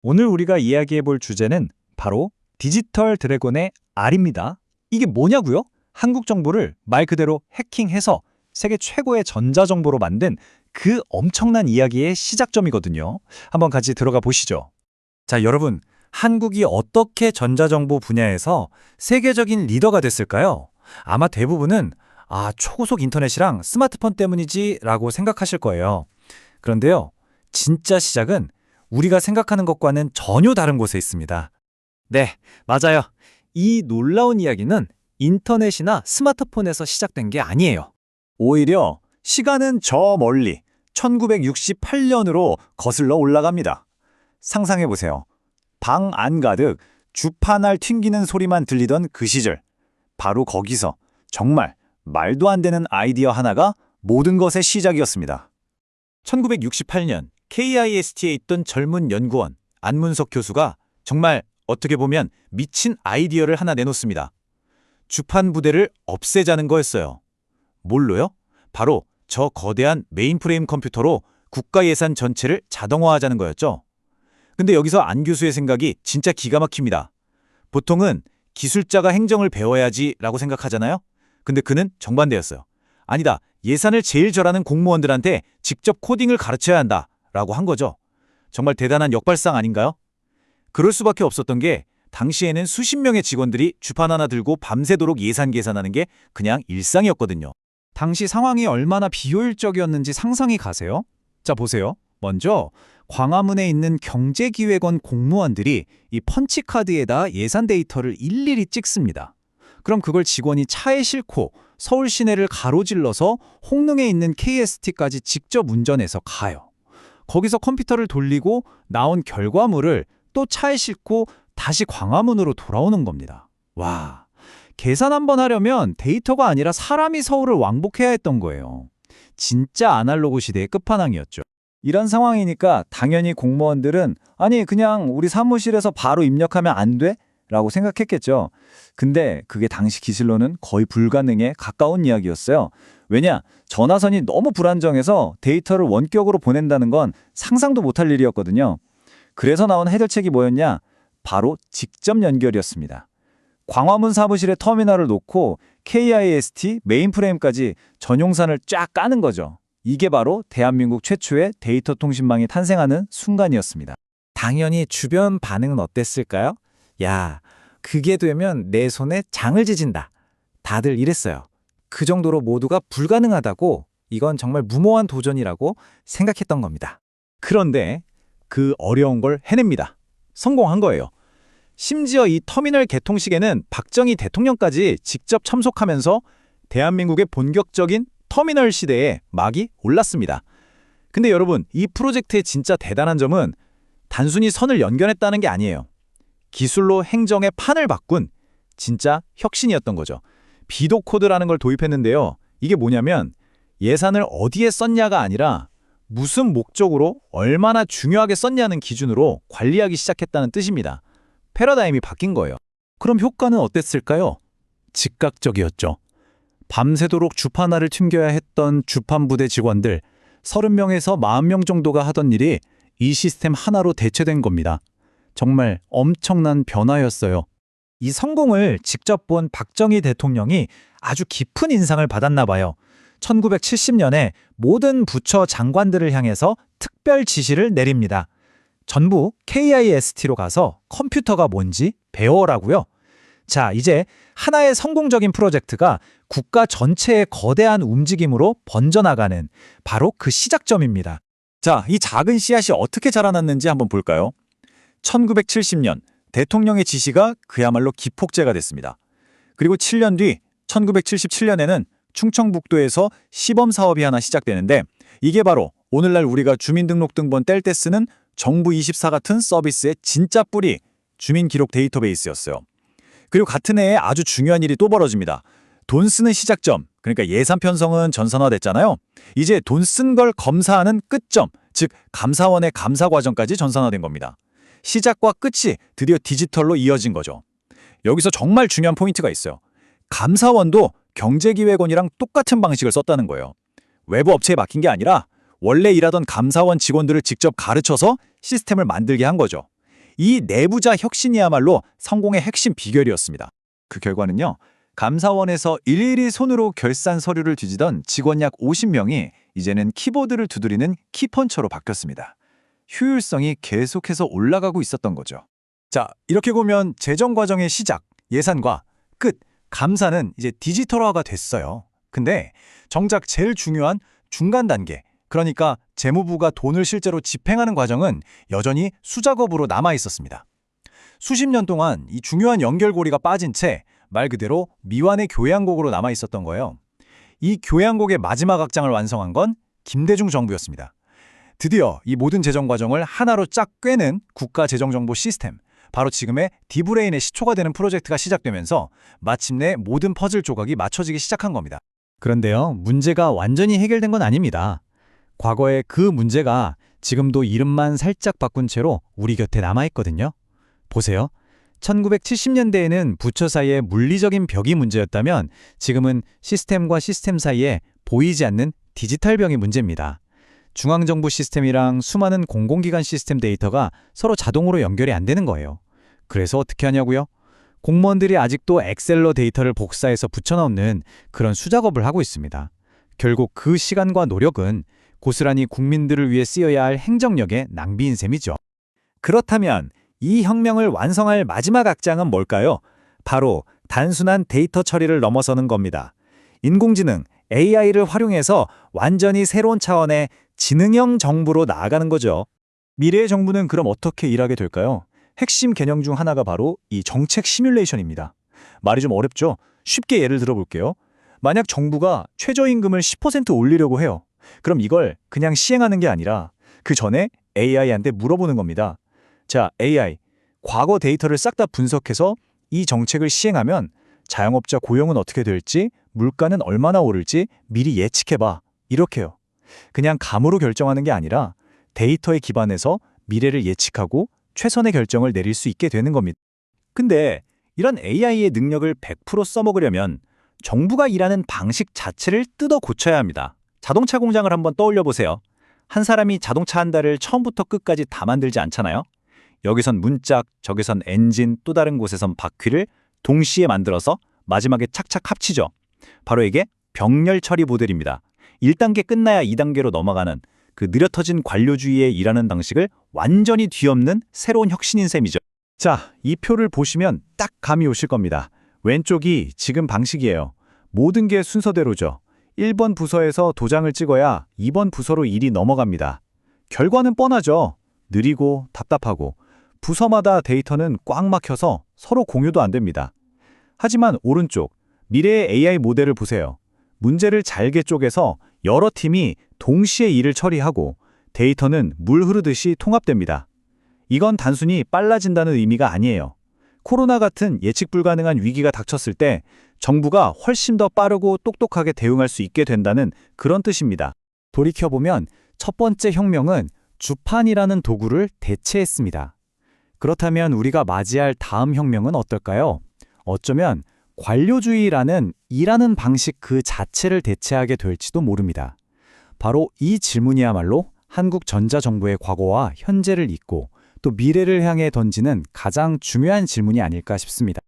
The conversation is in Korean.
오늘 우리가 이야기해 볼 주제는 바로 디지털 드래곤의 R입니다. 이게 뭐냐고요? 한국 정보를 말 그대로 해킹해서 세계 최고의 전자정보로 만든 그 엄청난 이야기의 시작점이거든요. 한번 같이 들어가 보시죠. 자, 여러분, 한국이 어떻게 전자정보 분야에서 세계적인 리더가 됐을까요? 아마 대부분은 초고속 인터넷이랑 스마트폰 때문이지라고 생각하실 거예요. 그런데요, 진짜 시작은 우리가 생각하는 것과는 전혀 다른 곳에 있습니다. 네, 맞아요. 이 놀라운 이야기는 인터넷이나 스마트폰에서 시작된 게 아니에요. 오히려 시간은 저 멀리 1968년으로 거슬러 올라갑니다. 상상해보세요. 방 안 가득 주파날 튕기는 소리만 들리던 그 시절. 바로 거기서 정말 말도 안 되는 아이디어 하나가 모든 것의 시작이었습니다. 1968년 KIST에 있던 젊은 연구원 안문석 교수가 정말 어떻게 보면 미친 아이디어를 하나 내놓습니다. 주판 부대를 없애자는 거였어요. 뭘로요? 바로 저 거대한 메인프레임 컴퓨터로 국가 예산 전체를 자동화하자는 거였죠. 근데 여기서 안 교수의 생각이 진짜 기가 막힙니다. 보통은 기술자가 행정을 배워야지라고 생각하잖아요. 근데 그는 정반대였어요. 아니다, 예산을 제일 절하는 공무원들한테 직접 코딩을 가르쳐야 한다라고 한 거죠. 정말 대단한 역발상 아닌가요? 그럴 수밖에 없었던 게 당시에는 수십 명의 직원들이 주판 하나 들고 밤새도록 예산 계산하는 게 그냥 일상이었거든요. 당시 상황이 얼마나 비효율적이었는지 상상이 가세요? 자, 보세요. 먼저 광화문에 있는 경제기획원 공무원들이 이 펀치카드에다 예산 데이터를 일일이 찍습니다. 그럼 그걸 직원이 차에 싣고 서울 시내를 가로질러서 홍릉에 있는 KST까지 직접 운전해서 가요. 거기서 컴퓨터를 돌리고 나온 결과물을 또 차에 싣고 다시 광화문으로 돌아오는 겁니다. 와, 계산 한번 하려면 데이터가 아니라 사람이 서울을 왕복해야 했던 거예요. 진짜 아날로그 시대의 끝판왕이었죠. 이런 상황이니까 당연히 공무원들은 아니 그냥 우리 사무실에서 바로 입력하면 안 돼? 라고 생각했겠죠. 근데 그게 당시 기술로는 거의 불가능에 가까운 이야기였어요. 왜냐? 전화선이 너무 불안정해서 데이터를 원격으로 보낸다는 건 상상도 못할 일이었거든요. 그래서 나온 해결책이 뭐였냐? 바로 직접 연결이었습니다. 광화문 사무실에 터미널을 놓고 KIST 메인프레임까지 전용선을 쫙 까는 거죠. 이게 바로 대한민국 최초의 데이터 통신망이 탄생하는 순간이었습니다. 당연히 주변 반응은 어땠을까요? 야, 그게 되면 내 손에 장을 지진다. 다들 이랬어요. 그 정도로 모두가 불가능하다고, 이건 정말 무모한 도전이라고 생각했던 겁니다. 그런데 그 어려운 걸 해냅니다. 성공한 거예요. 심지어 이 터미널 개통식에는 박정희 대통령까지 직접 참석하면서 대한민국의 본격적인 터미널 시대에 막이 올랐습니다. 근데 여러분, 이 프로젝트의 진짜 대단한 점은 단순히 선을 연결했다는 게 아니에요. 기술로 행정의 판을 바꾼 진짜 혁신이었던 거죠. 비도 코드라는 걸 도입했는데요. 이게 뭐냐면 예산을 어디에 썼냐가 아니라 무슨 목적으로 얼마나 중요하게 썼냐는 기준으로 관리하기 시작했다는 뜻입니다. 패러다임이 바뀐 거예요. 그럼 효과는 어땠을까요? 즉각적이었죠. 밤새도록 주판 하나를 튕겨야 했던 주판 부대 직원들 30명에서 40명 정도가 하던 일이 이 시스템 하나로 대체된 겁니다. 정말 엄청난 변화였어요. 이 성공을 직접 본 박정희 대통령이 아주 깊은 인상을 받았나 봐요. 1970년에 모든 부처 장관들을 향해서 특별 지시를 내립니다. 전부 KIST로 가서 컴퓨터가 뭔지 배워라고요. 자, 이제 하나의 성공적인 프로젝트가 국가 전체의 거대한 움직임으로 번져나가는 바로 그 시작점입니다. 자, 이 작은 씨앗이 어떻게 자라났는지 한번 볼까요? 1970년 대통령의 지시가 그야말로 기폭제가 됐습니다. 그리고 7년 뒤 1977년에는 충청북도에서 시범 사업이 하나 시작되는데 이게 바로 오늘날 우리가 주민등록등본 뗄 때 쓰는 정부24 같은 서비스의 진짜 뿌리, 주민기록 데이터베이스였어요. 그리고 같은 해에 아주 중요한 일이 또 벌어집니다. 돈 쓰는 시작점, 그러니까 예산 편성은 전산화됐잖아요. 이제 돈 쓴 걸 검사하는 끝점, 즉 감사원의 감사 과정까지 전산화된 겁니다. 시작과 끝이 드디어 디지털로 이어진 거죠. 여기서 정말 중요한 포인트가 있어요. 감사원도 경제기획원이랑 똑같은 방식을 썼다는 거예요. 외부 업체에 맡긴 게 아니라 원래 일하던 감사원 직원들을 직접 가르쳐서 시스템을 만들게 한 거죠. 이 내부자 혁신이야말로 성공의 핵심 비결이었습니다. 그 결과는요. 감사원에서 일일이 손으로 결산 서류를 뒤지던 직원 약 50명이 이제는 키보드를 두드리는 키펀처로 바뀌었습니다. 효율성이 계속해서 올라가고 있었던 거죠. 자, 이렇게 보면 재정 과정의 시작, 예산과 끝, 감사는 이제 디지털화가 됐어요. 근데 정작 제일 중요한 중간 단계, 그러니까 재무부가 돈을 실제로 집행하는 과정은 여전히 수작업으로 남아 있었습니다. 수십 년 동안 이 중요한 연결고리가 빠진 채 말 그대로 미완의 교양곡으로 남아 있었던 거예요. 이 교양곡의 마지막 악장을 완성한 건 김대중 정부였습니다. 드디어 이 모든 재정 과정을 하나로 쫙 꿰는 국가재정정보 시스템, 바로 지금의 디브레인의 시초가 되는 프로젝트가 시작되면서 마침내 모든 퍼즐 조각이 맞춰지기 시작한 겁니다. 그런데요, 문제가 완전히 해결된 건 아닙니다. 과거의 그 문제가 지금도 이름만 살짝 바꾼 채로 우리 곁에 남아있거든요. 보세요. 1970년대에는 부처 사이의 물리적인 벽이 문제였다면 지금은 시스템과 시스템 사이에 보이지 않는 디지털 벽이 문제입니다. 중앙정부 시스템이랑 수많은 공공기관 시스템 데이터가 서로 자동으로 연결이 안 되는 거예요. 그래서 어떻게 하냐고요? 공무원들이 아직도 엑셀로 데이터를 복사해서 붙여넣는 그런 수작업을 하고 있습니다. 결국 그 시간과 노력은 고스란히 국민들을 위해 쓰여야 할 행정력의 낭비인 셈이죠. 그렇다면 이 혁명을 완성할 마지막 악장은 뭘까요? 바로 단순한 데이터 처리를 넘어서는 겁니다. 인공지능, AI를 활용해서 완전히 새로운 차원의 지능형 정부로 나아가는 거죠. 미래의 정부는 그럼 어떻게 일하게 될까요? 핵심 개념 중 하나가 바로 이 정책 시뮬레이션입니다. 말이 좀 어렵죠? 쉽게 예를 들어볼게요. 만약 정부가 최저임금을 10% 올리려고 해요. 그럼 이걸 그냥 시행하는 게 아니라 그 전에 AI한테 물어보는 겁니다. 자, AI, 과거 데이터를 싹 다 분석해서 이 정책을 시행하면 자영업자 고용은 어떻게 될지, 물가는 얼마나 오를지 미리 예측해봐. 이렇게요. 그냥 감으로 결정하는 게 아니라 데이터에 기반해서 미래를 예측하고 최선의 결정을 내릴 수 있게 되는 겁니다. 근데 이런 AI의 능력을 100% 써먹으려면 정부가 일하는 방식 자체를 뜯어 고쳐야 합니다. 자동차 공장을 한번 떠올려 보세요. 한 사람이 자동차 한 달을 처음부터 끝까지 다 만들지 않잖아요. 여기선 문짝, 저기선 엔진, 또 다른 곳에선 바퀴를 동시에 만들어서 마지막에 착착 합치죠. 바로 이게 병렬 처리 모델입니다. 1단계 끝나야 2단계로 넘어가는 그 느려터진 관료주의의 일하는 방식을 완전히 뒤엎는 새로운 혁신인 셈이죠. 자, 이 표를 보시면 딱 감이 오실 겁니다. 왼쪽이 지금 방식이에요. 모든 게 순서대로죠. 1번 부서에서 도장을 찍어야 2번 부서로 일이 넘어갑니다. 결과는 뻔하죠. 느리고 답답하고 부서마다 데이터는 꽉 막혀서 서로 공유도 안 됩니다. 하지만 오른쪽, 미래의 AI 모델을 보세요. 문제를 잘게 쪼개서 여러 팀이 동시에 일을 처리하고 데이터는 물 흐르듯이 통합됩니다. 이건 단순히 빨라진다는 의미가 아니에요. 코로나 같은 예측 불가능한 위기가 닥쳤을 때 정부가 훨씬 더 빠르고 똑똑하게 대응할 수 있게 된다는 그런 뜻입니다. 돌이켜보면 첫 번째 혁명은 주판이라는 도구를 대체했습니다. 그렇다면 우리가 맞이할 다음 혁명은 어떨까요? 어쩌면 관료주의라는 일하는 방식 그 자체를 대체하게 될지도 모릅니다. 바로 이 질문이야말로 한국 전자정부의 과거와 현재를 잇고 또 미래를 향해 던지는 가장 중요한 질문이 아닐까 싶습니다.